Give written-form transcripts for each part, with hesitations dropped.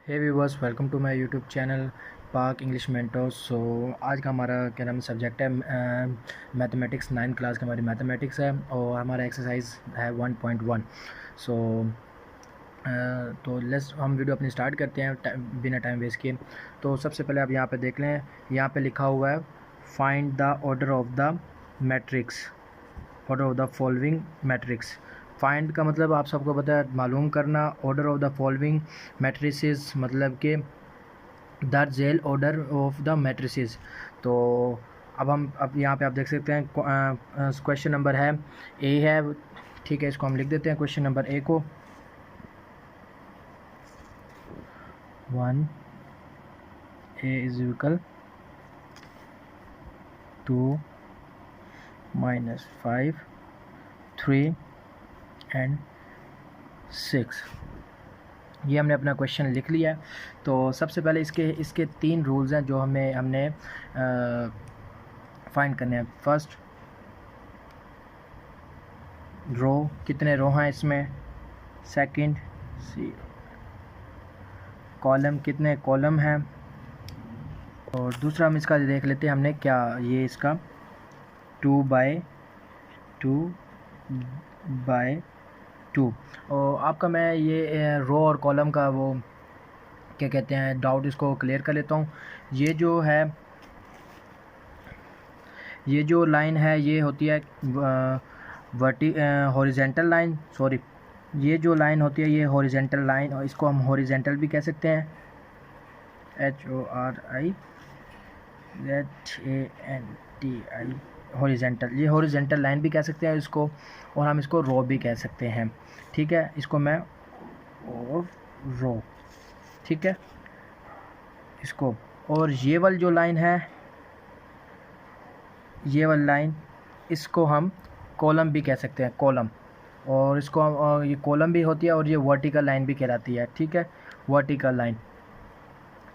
Hey viewers, welcome to my YouTube channel Pak English mentor. So आज का हमारा क्या नाम सब्जेक्ट है मैथमेटिक्स। 9 क्लास की हमारी मैथमेटिक्स है और हमारा एक्सरसाइज है 1.1। सो तो लेट्स हम वीडियो अपनी स्टार्ट करते हैं बिना टाइम वेस्ट किए। तो सबसे पहले आप यहाँ पे देख लें, यहाँ पे लिखा हुआ है find the order of the matrix, order of the following matrix. Find का मतलब आप सबको पता है, मालूम करना। Order of the following matrices मतलब कि द जेल ऑर्डर ऑफ द मैट्रिसेस। तो अब यहाँ पे आप देख सकते हैं क्वेश्चन नंबर है ए है, ठीक है। इसको हम लिख देते हैं क्वेश्चन नंबर ए को 1 ए इज इक्वल 2 -5 3 एंड 6। ये हमने अपना क्वेश्चन लिख लिया है। तो सबसे पहले इसके 3 रूल्स हैं जो हमने फाइंड करने हैं। फर्स्ट, रो, कितने रो हैं इसमें। सेकंड, कॉलम, कितने कॉलम हैं। और दूसरा हम इसका देख लेते हैं हमने क्या, ये इसका 2/2 और आपका मैं ये रो और कॉलम का वो क्या कहते हैं डाउट, इसको क्लियर कर लेता हूँ। ये जो लाइन है ये होती है हॉरिजेंटल लाइन, सॉरी, ये जो लाइन होती है ये हॉरिजेंटल लाइन, और इसको हम हॉरिजेंटल भी कह सकते हैं, HORIZANTAL, हॉरिजेंटल। ये हॉरिजेंटल लाइन भी कह सकते हैं इसको, और हम इसको रो भी कह सकते हैं, ठीक है। इसको मैं और रो, ठीक है, इसको। और ये वाली जो लाइन है, ये वाली लाइन, इसको हम कॉलम भी कह सकते हैं, कॉलम। और इसको हम ये कॉलम भी होती है और ये वर्टिकल लाइन भी कहलाती है, ठीक है, वर्टिकल लाइन,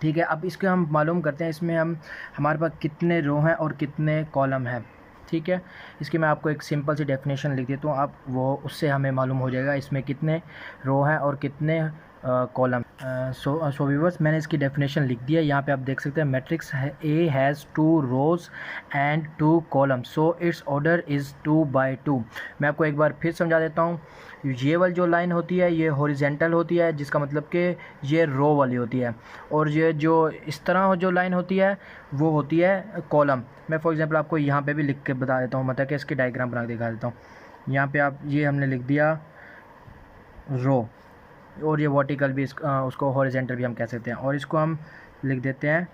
ठीक है। अब इसको हम मालूम करते हैं, इसमें हमारे पास कितने रो हैं और कितने कॉलम हैं, ठीक है। इसकी मैं आपको एक सिंपल सी डेफिनेशन लिख देता हूँ, आप वो उससे हमें मालूम हो जाएगा इसमें कितने रो हैं और कितने कॉलम। सो व्यूअर्स, मैंने इसकी डेफिनेशन लिख दी है। यहाँ पे आप देख सकते हैं matrix A has 2 rows and 2 column, so its order is 2/2। मैं आपको एक बार फिर समझा देता हूँ। ये वाली जो लाइन होती है ये हॉरिजेंटल होती है, जिसका मतलब कि ये रो वाली होती है, और ये जो इस तरह जो लाइन होती है वो होती है कॉलम। मैं फॉर एग्जांपल आपको यहाँ पे भी लिख के बता देता हूँ, मतलब कि इसकी डायग्राम बना के दिखा देता हूँ। यहाँ पे आप ये हमने लिख दिया रो, और ये वर्टिकल भी उसको हॉरिजेंटल भी हम कह सकते हैं, और इसको हम लिख देते हैं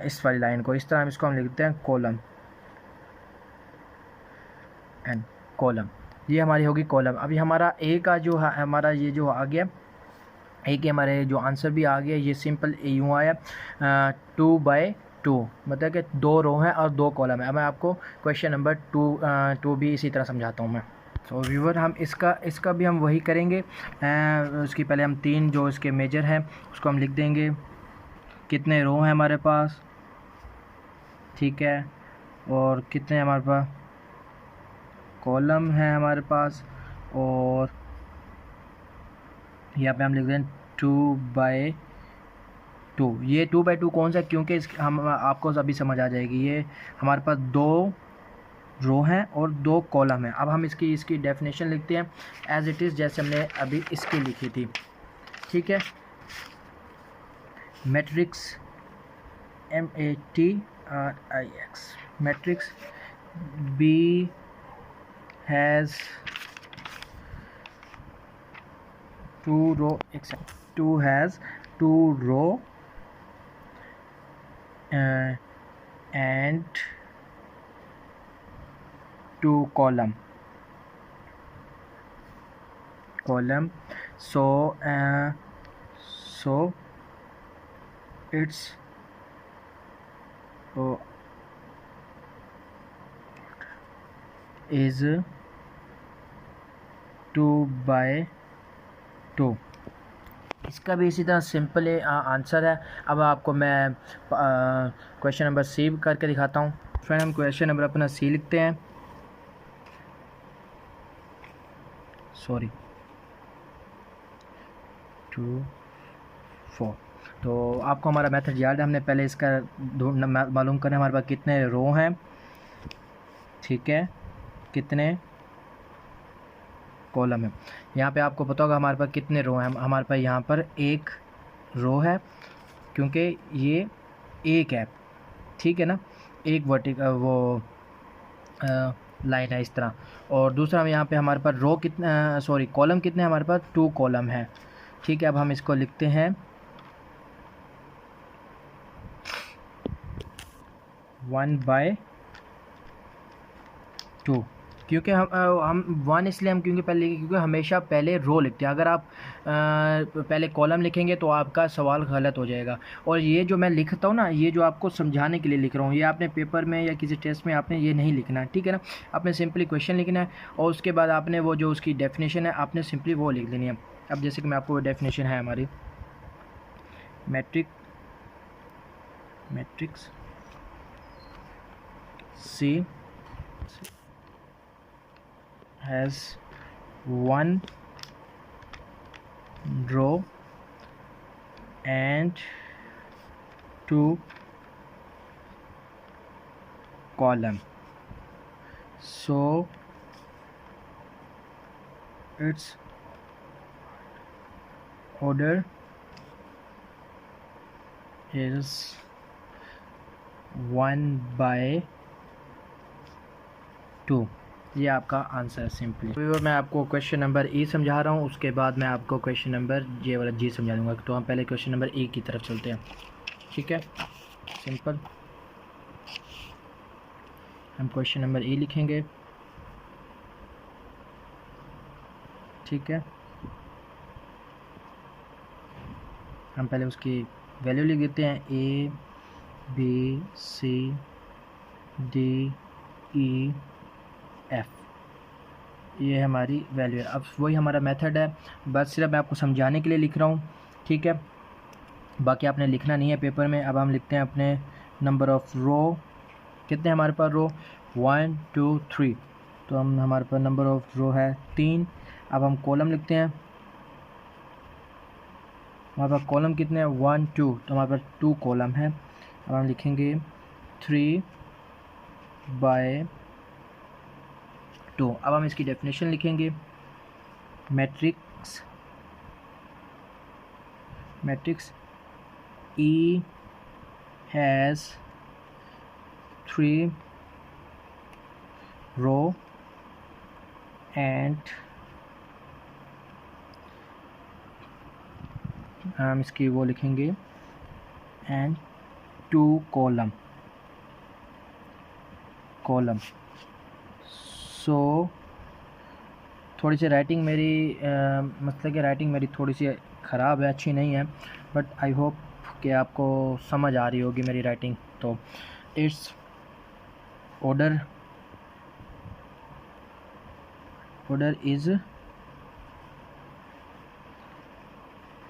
इस वाली लाइन को इस तरह, हम इसको हम लिख देते हैं कॉलम एंड कॉलम। ये हमारी होगी कॉलम। अभी हमारा ए का जो है, हमारा ये जो आ गया ए के हमारे जो आंसर भी आ गया, ये सिंपल यूँ आया 2/2, मतलब कि 2 रो हैं और 2 कॉलम है। अब मैं आपको क्वेश्चन नंबर 2 भी इसी तरह समझाता हूँ मैं। तो व्यूवर, हम इसका भी हम वही करेंगे। उसकी पहले हम 3 जो इसके मेजर हैं उसको हम लिख देंगे, कितने रो हैं हमारे पास, ठीक है, और कितने हमारे पास कॉलम है हमारे पास, और यहाँ पे हम लिख दें 2/2। ये 2/2 कौन सा, क्योंकि हम आपको अभी समझ आ जाएगी। ये हमारे पास 2 रो हैं और 2 कॉलम हैं। अब हम इसकी डेफिनेशन लिखते हैं एज इट इज़, जैसे हमने अभी इसकी लिखी थी, ठीक है। Matrix MATRIX, matrix B has 2 row, 2 has 2 row and 2 column, so it's is 2/2। इसका भी इसी तरह सिंपल आंसर है। अब आपको मैं क्वेश्चन नंबर सी करके दिखाता हूँ। फ्रेंड, हम क्वेश्चन नंबर अपना सी लिखते हैं, सॉरी 2 4। तो आपको हमारा मेथड याद है, हमने पहले इसका मालूम करना हमारे पास कितने रो हैं, ठीक है, कितने कॉलम है। यहाँ पे आपको पता होगा हमारे पास कितने रो हैं, हमारे पास यहाँ पर एक रो है क्योंकि ये एक है, ठीक है ना, एक वर्टिकल वो लाइन है इस तरह। और दूसरा यहाँ पे हमारे पास रो कितना, सॉरी कॉलम कितने हमारे पास 2 कॉलम है, ठीक है। अब हम इसको लिखते हैं 1/2, क्योंकि हम 1 इसलिए हम क्योंकि पहले क्योंकि हमेशा पहले रो लिखते हैं। अगर आप पहले कॉलम लिखेंगे तो आपका सवाल गलत हो जाएगा। और ये जो मैं लिखता हूँ ना, ये जो आपको समझाने के लिए लिख रहा हूँ, ये आपने पेपर में या किसी टेस्ट में आपने ये नहीं लिखना है, ठीक है ना। आपने सिंपली क्वेश्चन लिखना है और उसके बाद आपने वो जो उसकी डेफिनेशन है आपने सिंपली वो लिख देनी है। अब जैसे कि मैं आपको डेफिनेशन है हमारी matrix C has 1 row and 2 column, so its order is 1/2। ये आपका आंसर है सिंपली। तो मैं आपको क्वेश्चन नंबर E समझा रहा हूँ, उसके बाद मैं आपको क्वेश्चन नंबर J वाला G समझा दूँगा। तो हम पहले क्वेश्चन नंबर E की तरफ चलते हैं, ठीक है, सिंपल। हम क्वेश्चन नंबर E लिखेंगे, ठीक है। हम पहले उसकी वैल्यू लिख देते हैं A B C D E F, ये हमारी वैल्यू है। अब वही हमारा मेथड है, बस सिर्फ मैं आपको समझाने के लिए लिख रहा हूँ, ठीक है, बाकी आपने लिखना नहीं है पेपर में। अब हम लिखते हैं अपने नंबर ऑफ़ रो, कितने हमारे पास रो 1 2 3, तो हम हमारे पास नंबर ऑफ़ रो है 3। अब हम कॉलम लिखते हैं, हमारे पास कॉलम कितने हैं 1 2, तो हमारे पास 2 कॉलम है। अब हम लिखेंगे 3/2। अब हम इसकी डेफिनेशन लिखेंगे, matrix E has 3 row and हम इसकी वो लिखेंगे एंड 2 कॉलम। सो थोड़ी सी राइटिंग मेरी मतलब कि राइटिंग मेरी थोड़ी सी ख़राब है, अच्छी नहीं है, बट आई होप कि आपको समझ आ रही होगी मेरी राइटिंग। तो इट्स ऑर्डर इज़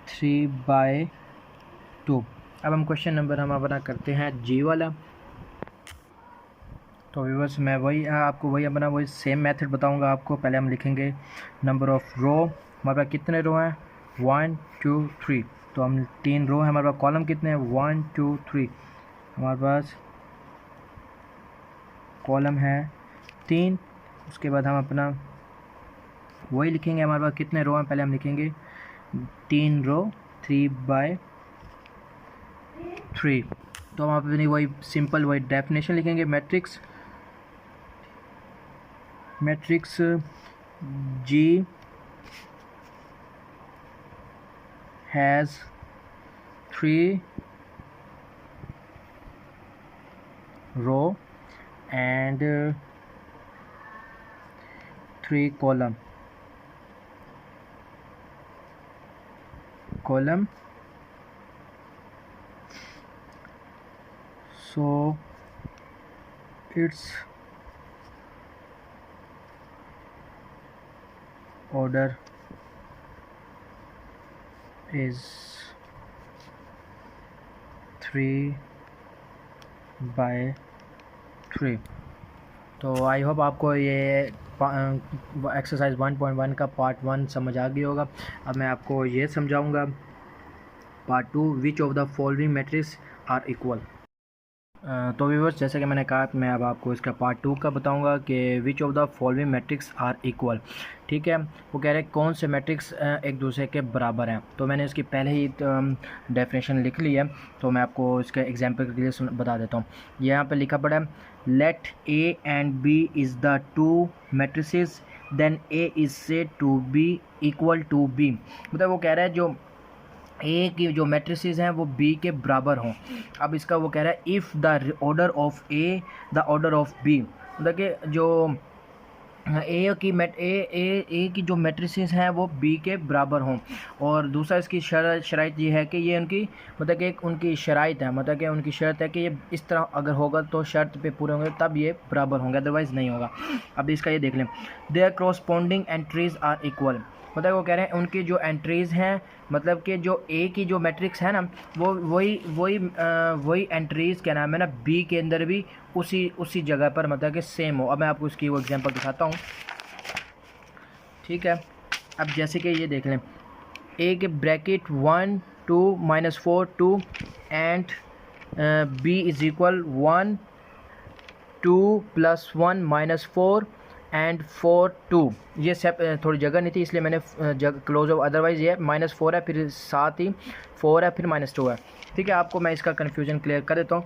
3/2। अब हम क्वेश्चन नंबर हम अपना करते हैं G वाला। तो व्यूअर्स मैं आपको वही सेम मेथड बताऊंगा आपको। पहले हम लिखेंगे नंबर ऑफ़ रो, हमारे पास कितने रो हैं 1 2 3, तो हम 3 रो हैं। हमारे पास कॉलम कितने हैं 1 2 3, हमारे पास कॉलम है 3। उसके बाद हम अपना वही लिखेंगे, हमारे पास कितने रो हैं, पहले हम लिखेंगे 3 रो 3/3। तो हम अपनी वही सिंपल वही डेफिनेशन लिखेंगे, matrix G has 3 row and 3 column, so its order is 3/3। तो आई होप आपको ये एक्सरसाइज 1.1 का पार्ट 1 समझ आ गया होगा। अब मैं आपको ये समझाऊंगा part 2, which of the following matrix are equal. तो व्यूअर्स, जैसे कि मैंने कहा, मैं अब आपको इसका पार्ट 2 का बताऊंगा कि which of the following matrix are equal. ठीक है, वो कह रहे हैं कौन से मैट्रिक्स एक दूसरे के बराबर हैं। तो मैंने इसकी पहले ही डेफिनेशन लिख ली है, तो मैं आपको इसके एग्जांपल के लिए बता देता हूँ। यहाँ पे लिखा पड़ा है, let A and B is the two matrices then A is said to be equal to B. मतलब वो कह रहा है जो ए की जो मैट्रिसेस हैं वो बी के बराबर हों। अब इसका वो कह रहा है if the order of A the order of B, मतलब कि जो ए की जो मैट्रिसेस हैं वो बी के बराबर हों। और दूसरा इसकी शराइत ये है कि ये उनकी मतलब कि एक उनकी शराइत है, मतलब कि उनकी शर्त है कि ये इस तरह अगर होगा तो शर्त पे पूरे होंगे तब ये बराबर होंगे, अदरवाइज़ नहीं होगा। अब इसका ये देख लें, their corresponding entries are equal. मतलब वो कह रहे हैं उनकी जो एंट्रीज़ हैं, मतलब कि जो ए की जो मैट्रिक्स है ना वो वही एंट्रीज़ क्या नाम है ना बी के अंदर भी उसी जगह पर मतलब कि सेम हो। अब मैं आपको इसकी वो एग्जांपल दिखाता हूँ। ठीक है, अब जैसे कि ये देख लें, ए के bracket 1 2 -4 2 and B is equal 1 2 + 1 -4 and 4 2। ये सब थोड़ी जगह नहीं थी इसलिए मैंने क्लोज ऑफ, अदरवाइज़ ये -4 है, फिर साथ ही 4 है, फिर -2 है। ठीक है, आपको मैं इसका कन्फ्यूजन क्लियर कर देता हूँ।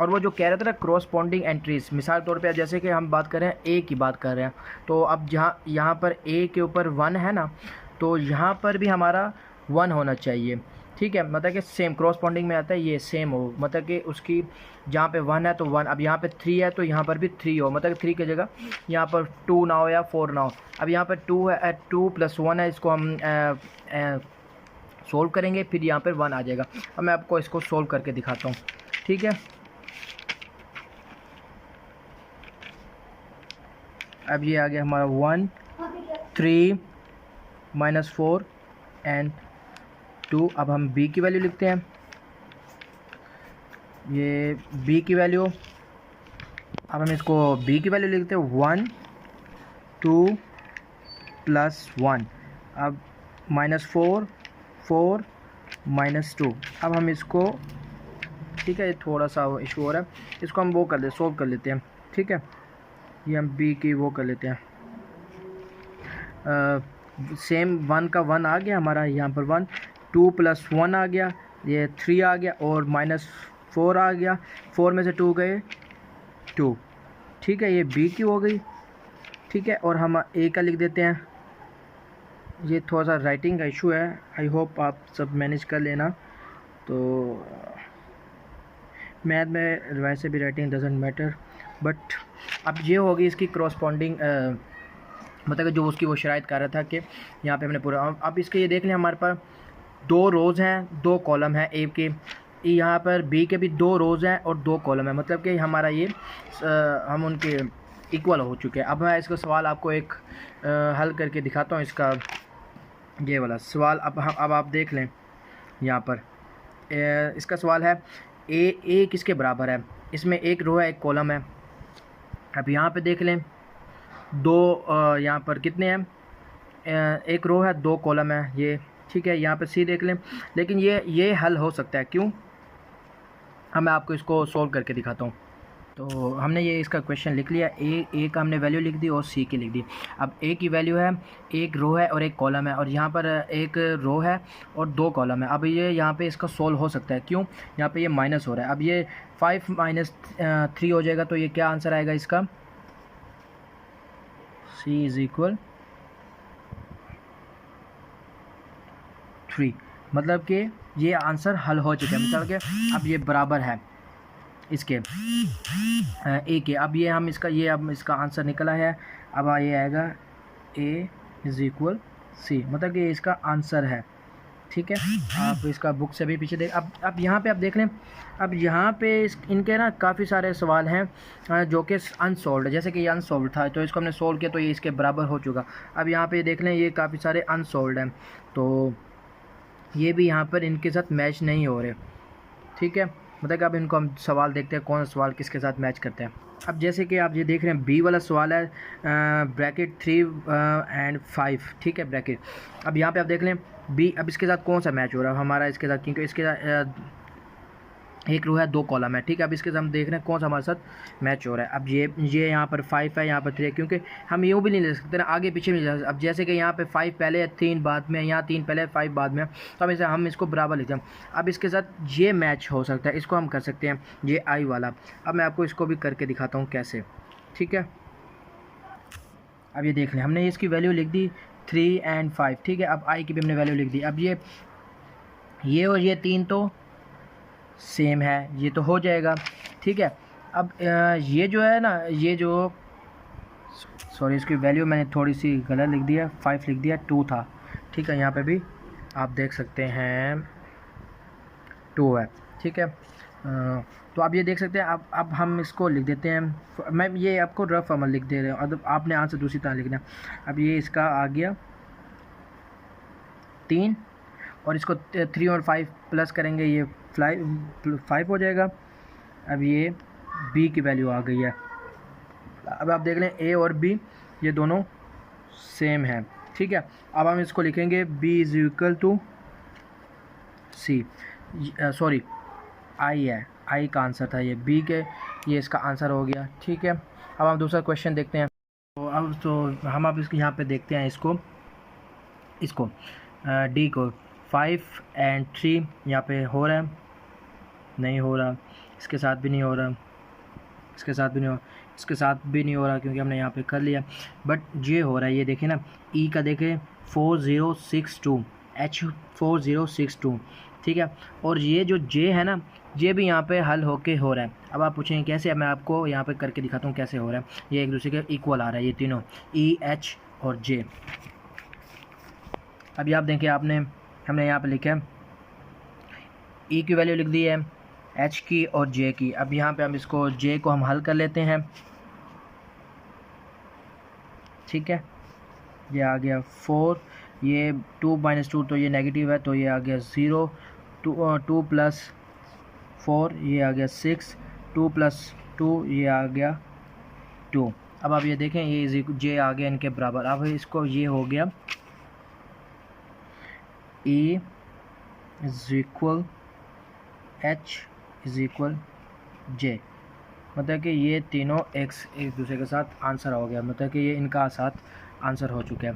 और वो जो कह रहा था ना क्रॉसपॉन्डिंग एंट्रीज, मिसाल तौर पे जैसे कि हम बात कर रहे हैं ए की बात कर रहे हैं, तो अब यहाँ पर ए के ऊपर 1 है ना, तो यहाँ पर भी हमारा 1 होना चाहिए। ठीक है, मतलब कि सेम क्रॉसपॉन्डिंग में आता है ये सेम हो, मतलब कि उसकी जहाँ पे 1 है तो 1, अब यहाँ पे 3 है तो यहाँ पर भी 3 हो, मतलब कि 3 की जगह यहाँ पर 2 ना हो या 4 ना हो। अब यहाँ पर 2 है, 2 + 1 है, इसको हम सोल्व करेंगे, फिर यहाँ पर 1 आ जाएगा। अब मैं आपको इसको सोल्व करके दिखाता हूँ। ठीक है, अब ये आ गया हमारा 1 3 -4 एंड 2। अब हम b की वैल्यू लिखते हैं, ये b की वैल्यू, अब हम इसको b की वैल्यू लिखते हैं 1 2 + 1, अब -4 4 -2। अब हम इसको, ठीक है, ये थोड़ा सा इशू हो रहा है, इसको हम वो कर ले सोल्व कर लेते हैं। ठीक है, ये हम b की वो कर लेते हैं, सेम 1 का 1 आ गया हमारा यहाँ पर 1, 2 + 1 आ गया, ये 3 आ गया, और -4 आ गया, 4 में से 2 गए 2। ठीक है, ये b की हो गई। ठीक है, और हम a का लिख देते हैं। ये थोड़ा सा राइटिंग का इशू है, आई होप आप सब मैनेज कर लेना। तो मैथ में वैसे भी राइटिंग डजेंट मैटर, बट अब ये होगी इसकी क्रॉसपॉन्डिंग, मतलब कि जो उसकी वो शराइत कर रहा था कि यहाँ पे हमने पूरा। अब इसके ये देख लें, हमारे पास 2 रोज़ हैं 2 कॉलम हैं ए के, यहाँ पर बी के भी 2 रोज़ हैं और 2 कॉलम हैं, मतलब कि हमारा ये हम उनके इक्वल हो चुके हैं। अब मैं इसका सवाल आपको एक हल करके दिखाता हूँ, इसका ये वाला सवाल। अब आप देख लें, यहाँ पर इसका सवाल है ए किसके बराबर है, इसमें एक रो है एक कॉलम है। अब यहाँ पे देख लें, 2 यहाँ पर कितने हैं, एक रो है 2 कॉलम है ये। ठीक है, यहाँ पे सी देख लें, लेकिन ये हल हो सकता है, क्यों? अब मैं आपको इसको सोल्व करके दिखाता हूँ। तो हमने ये इसका क्वेश्चन लिख लिया, ए का हमने वैल्यू लिख दी और सी की लिख दी। अब ए की वैल्यू है, एक रो है और एक कॉलम है, और यहाँ पर एक रो है और 2 कॉलम है। अब ये यहाँ पे इसका सोल्व हो सकता है, क्यों? यहाँ पे ये माइनस हो रहा है। अब ये 5 - 3 हो जाएगा, तो ये क्या आंसर आएगा इसका? C is equal 3। मतलब कि ये आंसर हल हो चुका है, मतलब कि अब ये बराबर है इसके ए के। अब ये हम इसका अब इसका आंसर निकला है। अब ये आएगा A इज़ इक्वल C, मतलब कि इसका आंसर है। ठीक है, आप इसका बुक से भी पीछे देख। अब यहाँ पे आप देख लें, अब यहाँ पे इनके ना काफ़ी सारे सवाल हैं जो कि अनसॉल्व है, जैसे कि ये अनसॉल्व था तो इसको हमने सोल्व किया तो ये इसके बराबर हो चुका। अब यहाँ पे देख लें, ये काफ़ी सारे अनसॉल्व हैं, तो ये भी यहाँ पर इनके साथ मैच नहीं हो रहे। ठीक है, मतलब कि अब इनको हम सवाल देखते हैं कौन सा सवाल किसके साथ मैच करते हैं। अब जैसे कि आप ये देख रहे हैं, बी वाला सवाल है ब्रैकेट 3 एंड 5। ठीक है, ब्रैकेट। अब यहाँ पे आप देख लें, बी। अब इसके साथ कौन सा मैच हो रहा है हमारा इसके साथ, क्योंकि इसके साथ एक रो है, 2 कॉलम है, ठीक है। अब इसके साथ हम देख रहे हैं कौन सा हमारे साथ मैच हो रहा है। अब ये यहाँ पर 5 है, यहाँ पर 3 है, क्योंकि हम यूँ भी नहीं ले सकते ना, आगे पीछे नहीं ले सकते। अब जैसे कि यहाँ पे 5 पहले है 3 बाद में, यहाँ 3 पहले 5 बाद में, तो हम इसको बराबर लिखते हैं। अब इसके साथ ये मैच हो सकता है, इसको हम कर सकते हैं ये आई वाला। अब मैं आपको इसको भी करके दिखाता हूँ कैसे, ठीक है। अब ये देख लें, हमने इसकी वैल्यू लिख दी 3 एंड 5, ठीक है। अब आई की भी हमने वैल्यू लिख दी। अब ये और ये 3 तो सेम है, ये तो हो जाएगा, ठीक है। अब ये जो है ना, ये जो सॉरी इसकी वैल्यू मैंने थोड़ी सी गलत लिख दिया, 5 लिख दिया, 2 था, ठीक है। यहाँ पे भी आप देख सकते हैं 2 है, ठीक है। तो आप ये देख सकते हैं। अब हम इसको लिख देते हैं, मैं ये आपको रफ अमल लिख दे रहा हूँ, अब आपने आंसर दूसरी तरह लिखना है। अब ये इसका आ गया 3 और इसको 3 और 5 प्लस करेंगे, ये 5 हो जाएगा। अब ये बी की वैल्यू आ गई है। अब आप देख लें ए और बी ये दोनों सेम है, ठीक है। अब हम इसको लिखेंगे B is equal to C, sorry I है, आई का आंसर था ये, बी के ये इसका आंसर हो गया, ठीक है। अब हम दूसरा क्वेश्चन देखते हैं। तो हम अब इसको यहाँ पे देखते हैं इसको डी को 5 एंड 3 यहाँ पे हो रहा है, नहीं हो रहा, इसके साथ भी नहीं हो रहा, इसके साथ भी नहीं हो रहा, इसके साथ भी नहीं हो रहा, क्योंकि हमने यहाँ पे कर लिया। बट ये हो रहा है, ये देखें ना, ई का देखें 4062, H 4062, ठीक है। और ये जो जे है ना, ये भी यहाँ पे हल होके हो रहा है। अब आप पूछेंगे कैसे, अब मैं आपको यहाँ पे करके दिखाता हूँ कैसे हो रहा है। ये एक दूसरे के इक्वल आ रहा है, ये तीनों ई, एच और जे। अभी आप देखें, हमने यहाँ पे लिखा है ई की वैल्यू लिख दी है, एच की और जे की। अब यहाँ पे हम इसको जे को हम हल कर लेते हैं, ठीक है। ये आ गया 4, ये 2 - 2 तो ये नेगेटिव है, तो ये आ गया 0, 2 + 4 ये आ गया 6, 2 + 2 ये आ गया 2। अब आप ये देखें, ये जे आ गया इनके बराबर। अब इसको ये हो गया E = H = J, मतलब कि ये तीनों एक्स एक दूसरे के साथ आंसर हो गया, मतलब कि ये इनका साथ आंसर हो चुका है।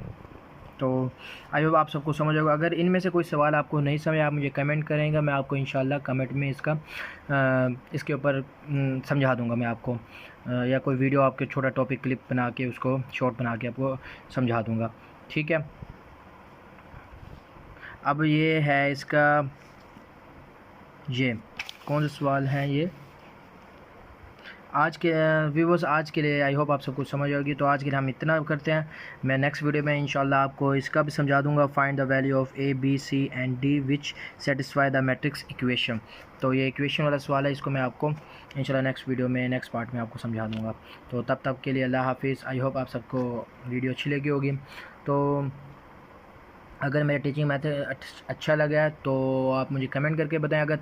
तो आई होप आप सबको समझ होगा। अगर इनमें से कोई सवाल आपको नहीं समझ, आप मुझे कमेंट करेंगे, मैं आपको इंशाल्लाह कमेंट में इसके ऊपर समझा दूंगा मैं आपको, या कोई वीडियो आपके छोटा टॉपिक क्लिप बना के उसको शॉर्ट बना के आपको समझा दूंगा, ठीक है। अब ये है इसका, ये कौन सा सवाल है, ये आज के व्यूवर्स, आज के लिए आई होप आप सबको समझ होगी। तो आज के लिए हम इतना करते हैं, मैं नेक्स्ट वीडियो में इंशाल्लाह आपको इसका भी समझा दूंगा, find the value of A, B, C and D which satisfy the matrix equation. तो ये इक्वेशन वाला सवाल है, इसको मैं आपको इंशाल्लाह नेक्स्ट वीडियो में, नेक्स्ट पार्ट में आपको समझा दूंगा। तो तब तक के लिए अल्लाह हाफिज़। आई होप आप सबको वीडियो अच्छी लगी होगी। तो अगर मेरा टीचिंग मेथड अच्छा लगा है तो आप मुझे कमेंट करके बताएं। अगर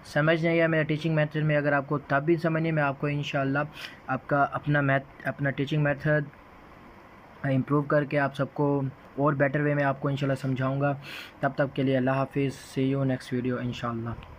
समझ नहीं आया मेरा टीचिंग मेथड में, अगर आपको तब भी समझ नहीं, मैं आपको इंशाल्लाह आपका अपना टीचिंग मेथड इम्प्रूव करके आप सबको और बेटर वे में आपको इंशाल्लाह समझाऊंगा। तब तक के लिए अल्लाह हाफिज़, सी यू नेक्स्ट वीडियो इंशाल्लाह।